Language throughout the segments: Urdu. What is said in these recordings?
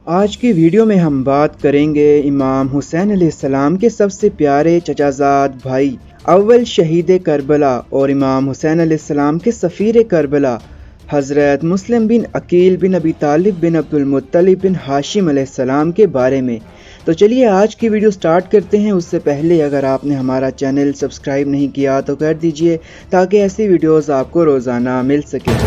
آج کی ویڈیو میں ہم بات کریں گے امام حسین علیہ السلام کے سب سے پیارے چچا زاد بھائی اول شہید کربلا اور امام حسین علیہ السلام کے سفیر کربلا حضرت مسلم بن عقیل بن ابی طالب بن عبد المطلب بن ہاشم علیہ السلام کے بارے میں۔ تو چلیے آج کی ویڈیو سٹارٹ کرتے ہیں۔ اس سے پہلے اگر آپ نے ہمارا چینل سبسکرائب نہیں کیا تو کر دیجئے تاکہ ایسی ویڈیوز آپ کو روزانہ مل سکے۔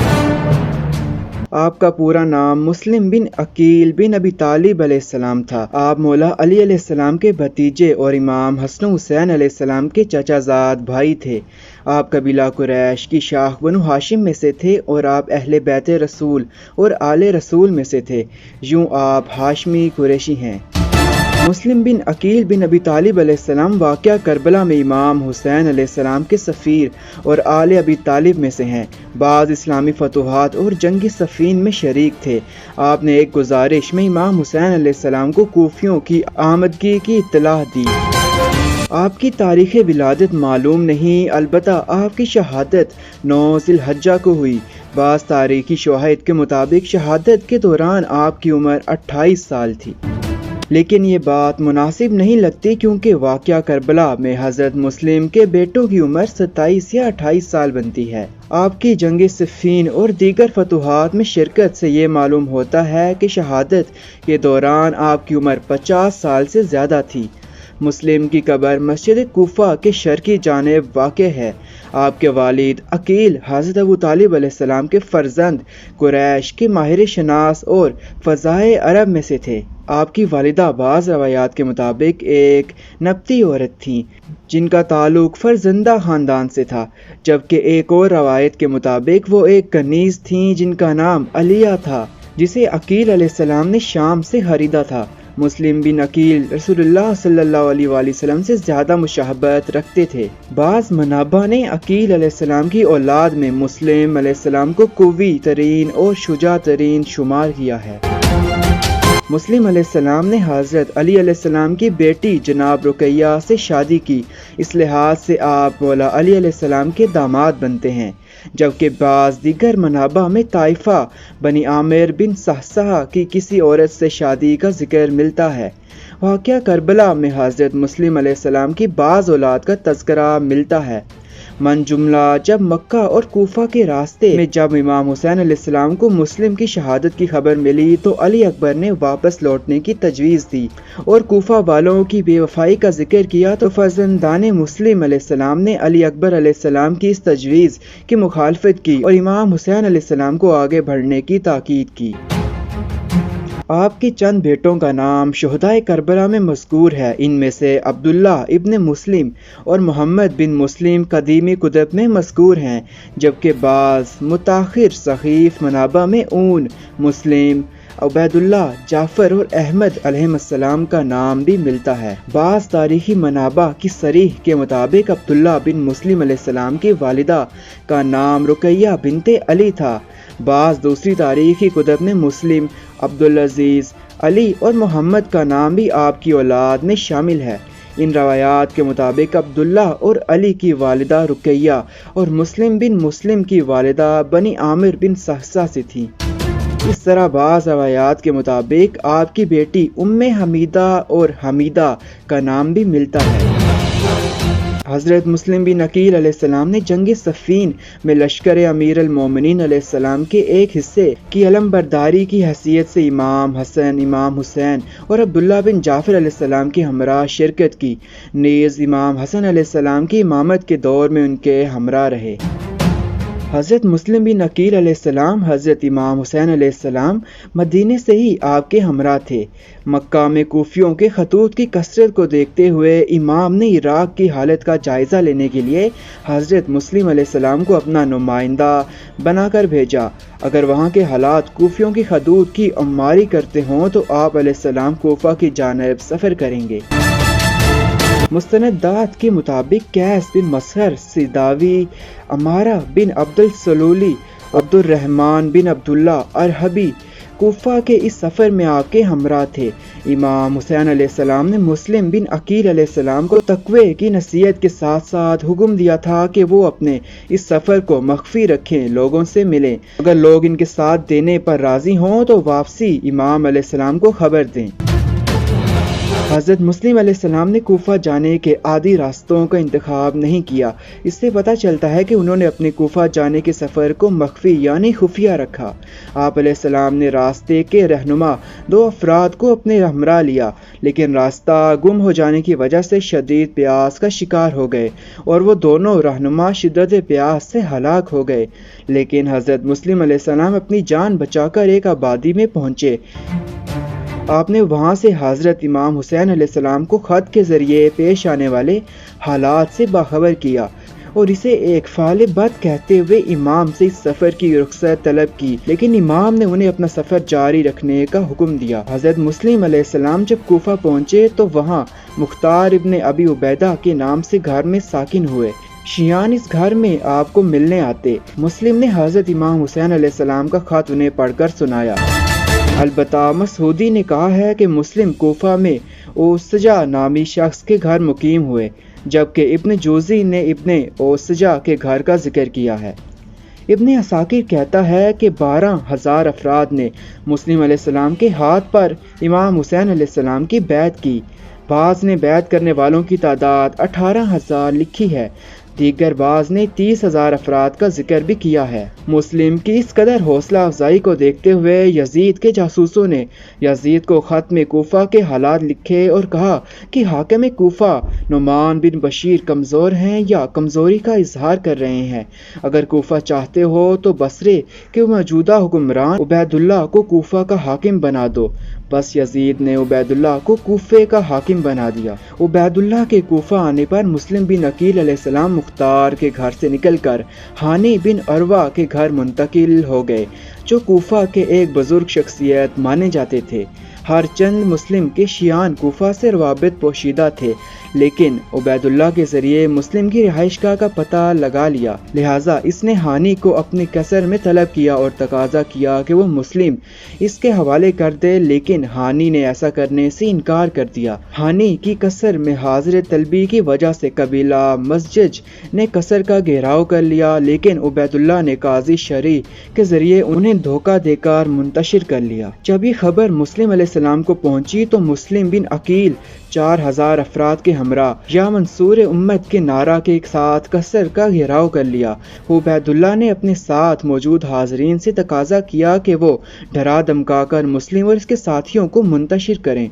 آپ کا پورا نام مسلم بن عقیل بن ابی طالب علیہ السلام تھا۔ آپ مولا علی علیہ السلام کے بھتیجے اور امام حسن و حسین علیہ السلام کے چچا زاد بھائی تھے۔ آپ قبیلہ قریش کی شاخ بنو ہاشم میں سے تھے اور آپ اہل بیت رسول اور آل رسول میں سے تھے، یوں آپ ہاشمی قریشی ہیں۔ مسلم بن عقیل بن ابی طالب علیہ السلام واقعہ کربلا میں امام حسین علیہ السلام کے سفیر اور آل ابی طالب میں سے ہیں۔ بعض اسلامی فتوحات اور جنگ صفین میں شریک تھے۔ آپ نے ایک گزارش میں امام حسین علیہ السلام کو کوفیوں کی آمدگی کی اطلاع دی۔ آپ کی تاریخ ولادت معلوم نہیں، البتہ آپ کی شہادت 9 ذی الحجہ کو ہوئی۔ بعض تاریخی شواہد کے مطابق شہادت کے دوران آپ کی عمر 28 سال تھی، لیکن یہ بات مناسب نہیں لگتی کیونکہ واقعہ کربلا میں حضرت مسلم کے بیٹوں کی عمر 27 یا 28 سال بنتی ہے۔ آپ کی جنگ صفین اور دیگر فتوحات میں شرکت سے یہ معلوم ہوتا ہے کہ شہادت کے دوران آپ کی عمر 50 سال سے زیادہ تھی۔ مسلم کی قبر مسجد کوفہ کے شرقی جانب واقع ہے۔ آپ کے والد عقیل حضرت ابو طالب علیہ السلام کے فرزند، قریش کے ماہر شناس اور فضائے عرب میں سے تھے۔ آپ کی والدہ بعض روایات کے مطابق ایک نبطی عورت تھیں جن کا تعلق فرزندہ خاندان سے تھا، جبکہ ایک اور روایت کے مطابق وہ ایک کنیز تھیں جن کا نام علیہ تھا، جسے عقیل علیہ السلام نے شام سے خریدا تھا۔ مسلم بن عقیل رسول اللہ صلی اللہ علیہ وآلہ وسلم سے زیادہ مشابہت رکھتے تھے۔ بعض منابع نے عقیل علیہ السلام کی اولاد میں مسلم علیہ السلام کو قوی ترین اور شجاع ترین شمار کیا ہے۔ مسلم علیہ السلام نے حضرت علی علیہ السلام کی بیٹی جناب رقیہ سے شادی کی، اس لحاظ سے آپ مولا علی علیہ السلام کے داماد بنتے ہیں، جبکہ بعض دیگر منابع میں طائفہ بنی عامر بن صحصحہ کی کسی عورت سے شادی کا ذکر ملتا ہے۔ واقعہ کربلا میں حضرت مسلم علیہ السلام کی بعض اولاد کا تذکرہ ملتا ہے۔ من جملہ جب مکہ اور کوفہ کے راستے میں جب امام حسین علیہ السلام کو مسلم کی شہادت کی خبر ملی تو علی اکبر نے واپس لوٹنے کی تجویز دی اور کوفہ والوں کی بے وفائی کا ذکر کیا تو فرزندان مسلم علیہ السلام نے علی اکبر علیہ السلام کی اس تجویز کی مخالفت کی اور امام حسین علیہ السلام کو آگے بڑھنے کی تاکید کی۔ آپ کے چند بیٹوں کا نام شہدائے کربلا میں مذکور ہے۔ ان میں سے عبداللہ ابن مسلم اور محمد بن مسلم قدیمی کتب میں مذکور ہیں، جبکہ بعض متاخر صحیح منابع میں اون، مسلم، عبید اللہ، جعفر اور احمد علیہ السلام کا نام بھی ملتا ہے۔ بعض تاریخی منابع کی صریح کے مطابق عبداللہ بن مسلم علیہ السلام کی والدہ کا نام رقیہ بنت علی تھا۔ بعض دوسری تاریخی کتب میں مسلم، عبدالعزیز، علی اور محمد کا نام بھی آپ کی اولاد میں شامل ہے۔ ان روایات کے مطابق عبداللہ اور علی کی والدہ رقیہ اور مسلم بن مسلم کی والدہ بنی عامر بن صحصحہ سے تھیں۔ اس طرح بعض روایات کے مطابق آپ کی بیٹی ام حمیدہ اور حمیدہ کا نام بھی ملتا ہے۔ حضرت مسلم بن عقیل علیہ السلام نے جنگ صفین میں لشکر امیر المومنین علیہ السلام کے ایک حصے کی علمبرداری کی حیثیت سے امام حسن، امام حسین اور عبداللہ بن جعفر علیہ السلام کی ہمراہ شرکت کی، نیز امام حسن علیہ السلام کی امامت کے دور میں ان کے ہمراہ رہے۔ حضرت مسلم بن عقیل علیہ السلام حضرت امام حسین علیہ السلام مدینے سے ہی آپ کے ہمراہ تھے۔ مکہ میں کوفیوں کے خطوط کی کثرت کو دیکھتے ہوئے امام نے عراق کی حالت کا جائزہ لینے کے لیے حضرت مسلم علیہ السلام کو اپنا نمائندہ بنا کر بھیجا۔ اگر وہاں کے حالات کوفیوں کی خطوط کی عماری کرتے ہوں تو آپ علیہ السلام کوفہ کی جانب سفر کریں گے۔ مستندات کے مطابق قیس بن مسہر سیداوی، امارہ بن عبد السلولی، عبد الرحمن بن عبداللہ ارحبی، کوفہ کے اس سفر میں آپ کے ہمراہ تھے۔ امام حسین علیہ السلام نے مسلم بن عقیل علیہ السلام کو تقوی کی نصیحت کے ساتھ ساتھ حکم دیا تھا کہ وہ اپنے اس سفر کو مخفی رکھیں، لوگوں سے ملیں، اگر لوگ ان کے ساتھ دینے پر راضی ہوں تو واپسی امام علیہ السلام کو خبر دیں۔ حضرت مسلم علیہ السلام نے کوفہ جانے کے عادی راستوں کا انتخاب نہیں کیا۔ اس سے پتہ چلتا ہے کہ انہوں نے اپنے کوفہ جانے کے سفر کو مخفی یعنی خفیہ رکھا۔ آپ علیہ السلام نے راستے کے رہنما 2 افراد کو اپنے ہمراہ لیا، لیکن راستہ گم ہو جانے کی وجہ سے شدید پیاس کا شکار ہو گئے اور وہ دونوں رہنما شدت پیاس سے ہلاک ہو گئے۔ لیکن حضرت مسلم علیہ السلام اپنی جان بچا کر ایک آبادی میں پہنچے۔ آپ نے وہاں سے حضرت امام حسین علیہ السلام کو خط کے ذریعے پیش آنے والے حالات سے باخبر کیا اور اسے ایک فعل بد کہتے ہوئے امام سے اس سفر کی رخصت طلب کی، لیکن امام نے انہیں اپنا سفر جاری رکھنے کا حکم دیا۔ حضرت مسلم علیہ السلام جب کوفہ پہنچے تو وہاں مختار ابن ابی عبیدہ کے نام سے گھر میں ساکن ہوئے۔ شیعان اس گھر میں آپ کو ملنے آتے۔ مسلم نے حضرت امام حسین علیہ السلام کا خط انہیں پڑھ کر سنایا۔ البتہ مسعودی نے کہا ہے کہ مسلم کوفہ میں اوسجا نامی شخص کے گھر مقیم ہوئے، جبکہ ابن جوزی نے ابن اوسجا کے گھر کا ذکر کیا ہے۔ ابن عساکر کہتا ہے کہ 12,000 افراد نے مسلم علیہ السلام کے ہاتھ پر امام حسین علیہ السلام کی بیعت کی۔ بعض نے بیعت کرنے والوں کی تعداد 18,000 لکھی ہے، دیگر بعض نے 30,000 افراد کا ذکر بھی کیا ہے۔ مسلم کی اس قدر حوصلہ افزائی کو دیکھتے ہوئے یزید کے جاسوسوں نے یزید کو خط میں کوفہ کے حالات لکھے اور کہا کہ حاکم کوفہ نعمان بن بشیر کمزور ہیں یا کمزوری کا اظہار کر رہے ہیں۔ اگر کوفہ چاہتے ہو تو بصرے کے موجودہ حکمران عبید اللہ کو کوفہ کا حاکم بنا دو۔ بس یزید نے عبید اللہ کو کوفے کا حاکم بنا دیا۔ عبید اللہ کے کوفہ آنے پر مسلم بن عقیل علیہ السلام مختار کے گھر سے نکل کر ہانی بن عروہ کے گھر منتقل ہو گئے، جو کوفہ کے ایک بزرگ شخصیت مانے جاتے تھے۔ ہر چند مسلم کے شیعان کوفہ سے روابط پوشیدہ تھے، لیکن عبید اللہ کے ذریعے مسلم کی رہائش گاہ کا پتہ لگا لیا، لہٰذا اس نے ہانی کو اپنے قصر میں طلب کیا اور تقاضا کیا کہ وہ مسلم اس کے حوالے کر دے، لیکن ہانی نے ایسا کرنے سے انکار کر دیا۔ ہانی کی قصر میں حاضر طلبی کی وجہ سے قبیلہ مزجج نے قصر کا گھیراؤ کر لیا، لیکن عبید اللہ نے قاضی شرعی کے ذریعے انہیں دھوکہ دے کر منتشر کر لیا۔ جب یہ خبر مسلم علیہ السلام کو پہنچی تو مسلم بن عقیل 4,000 افراد کے ہمراہ یا منصور امت کے نعرہ کے ساتھ قصر کا گھیراؤ کر لیا۔ عبید اللہ نے اپنے ساتھ موجود حاضرین سے تقاضا کیا کہ وہ ڈرا دھمکا کر مسلم اور اس کے ساتھیوں کو منتشر کریں۔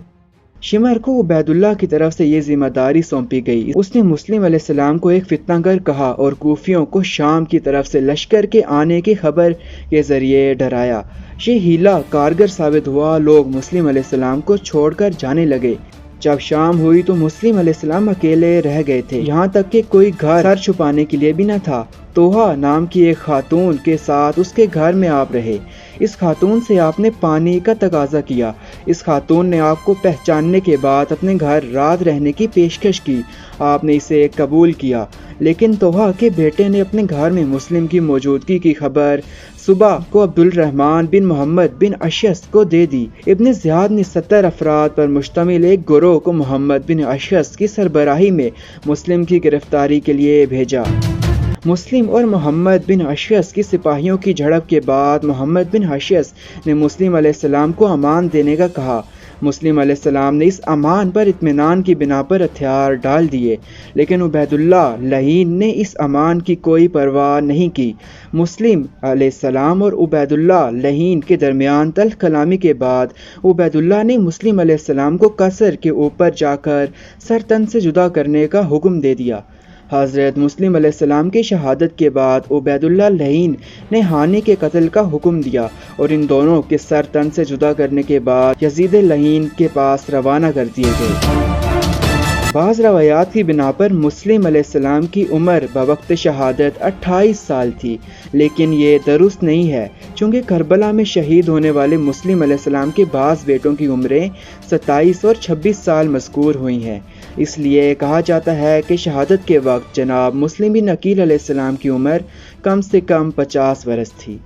شمر کو عبید اللہ کی طرف سے یہ ذمہ داری سونپی گئی۔ اس نے مسلم علیہ السلام کو ایک فتنہ گر کہا اور کوفیوں کو شام کی طرف سے لشکر کے آنے کی خبر کے ذریعے ڈرایا۔ یہ ہیلا کارگر ثابت ہوا، لوگ مسلم علیہ السلام کو چھوڑ کر جانے لگے۔ جب شام ہوئی تو مسلم علیہ السلام اکیلے رہ گئے تھے، یہاں تک کہ کوئی گھر سر چھپانے کے لیے بھی نہ تھا۔ توحا نام کی ایک خاتون کے ساتھ اس کے گھر میں آپ رہے۔ اس خاتون سے آپ نے پانی کا تقاضا کیا۔ اس خاتون نے آپ کو پہچاننے کے بعد اپنے گھر رات رہنے کی پیشکش کی۔ آپ نے اسے قبول کیا، لیکن توحا کے بیٹے نے اپنے گھر میں مسلم کی موجودگی کی خبر صبح کو عبد الرحمن بن محمد بن اشعث کو دے دی۔ ابن زیاد نے 70 افراد پر مشتمل ایک گروہ کو محمد بن اشعث کی سربراہی میں مسلم کی گرفتاری کے لیے بھیجا۔ مسلم اور محمد بن اشعث کی سپاہیوں کی جھڑپ کے بعد محمد بن اشعث نے مسلم علیہ السلام کو امان دینے کا کہا۔ مسلم علیہ السلام نے اس امان پر اطمینان کی بنا پر ہتھیار ڈال دیے، لیکن عبید اللہ لعین نے اس امان کی کوئی پرواہ نہیں کی۔ مسلم علیہ السلام اور عبید اللہ لعین کے درمیان تلخ کلامی کے بعد عبید اللہ نے مسلم علیہ السلام کو قصر کے اوپر جا کر سر تن سے جدا کرنے کا حکم دے دیا۔ حضرت مسلم علیہ السلام کی شہادت کے بعد عبید اللہ لعین نے ہانی کے قتل کا حکم دیا اور ان دونوں کے سر تن سے جدا کرنے کے بعد یزید لعین کے پاس روانہ کر دیے گئے۔ بعض روایات کی بنا پر مسلم علیہ السلام کی عمر بوقت شہادت 28 سال تھی، لیکن یہ درست نہیں ہے، چونکہ کربلا میں شہید ہونے والے مسلم علیہ السلام کے بعض بیٹوں کی عمریں 27 اور 26 سال مذکور ہوئی ہیں۔ اس لیے کہا جاتا ہے کہ شہادت کے وقت جناب مسلم بن عقیل علیہ السلام کی عمر کم سے کم 50 برس تھی۔